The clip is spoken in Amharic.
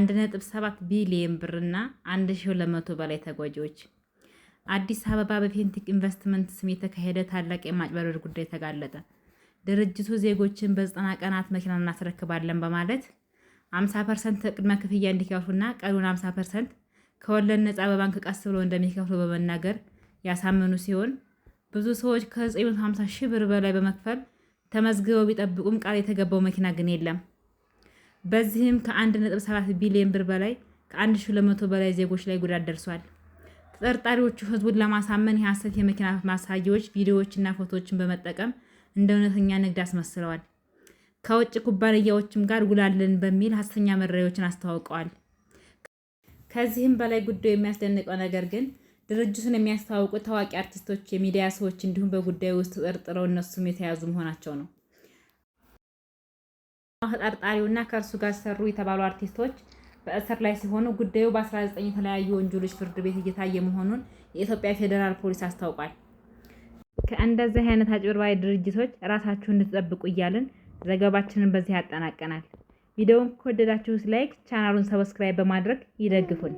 1.7 ቢሊዮን ብርና 1200 በላይ ተጎጂዎች። አዲስ አበባ በፌንቴክ ኢንቨስትመንት ስም የተካሄደ ታላቅ የማጭበርበር ጉዳይ ተጋለጠ። ድርጅቱ ዜጎችን በ90 ቀናት መኪና እናስረክባለን በማለት 50% ቅድመ ክፍያ እንዲከፍሉና ቀሪውን 50% ከወለድ ነፃ በባንክ ቀስ ብሎ እንደሚከፍሉ በመናገር ያሳመኑ ሲሆን ብዙ ሰዎች ከ950 ሺህ ብር በላይ በመክፈል ተመዝግበው ቢጠብቁም ቃል የተገባው መኪና ግን የለም። በዚህም ከ1.7 ቢሊዮን ብር በላይ ከ1200 በላይ ዜጎች ላይ ጉዳት ደርሷል። ተጠርጣሪዎቹ ህዝቡን ለማሳመን የሐሰት የመኪና ማሳያዎች፣ ቪዲዮዎችና ፎቶዎችን በመጠቀም እንደ እውነተኛ ንግድ አስመስለዋል። ከውጭ ኩባንያዎችም ጋር ውላለን በሚል ሐሰተኛ መረጃዎችን አስተዋውቀዋል። ከዚህም በላይ ጉዳዩ የሚያስደንቀው ነገር ግን ድርጅቱን የሚያስተዋውቁ ታዋቂ አርቲስቶች፣ የሚዲያ ሰዎች እንዲሁም በጉዳዩ ውስጥ ተጠርጥረው እነሱም የተያዙ መሆናቸው ነው። ተጠርጣሪውና ከእርሱ ጋር ሰሩ የተባሉ አርቲስቶች በእስር ላይ ሲሆኑ ጉዳዩ በ19 የተለያዩ ወንጀሎች ፍርድ ቤት እየታየ መሆኑን የኢትዮጵያ ፌዴራል ፖሊስ አስታውቋል። ከእንደዚህ አይነት አጭበርባሪ ድርጅቶች ራሳችሁን እንድትጠብቁ እያልን ዘገባችንን በዚህ ያጠናቀናል። ቪዲዮውን ከወደዳችሁት ላይክ፣ ቻናሉን ሰብስክራይብ በማድረግ ይደግፉን።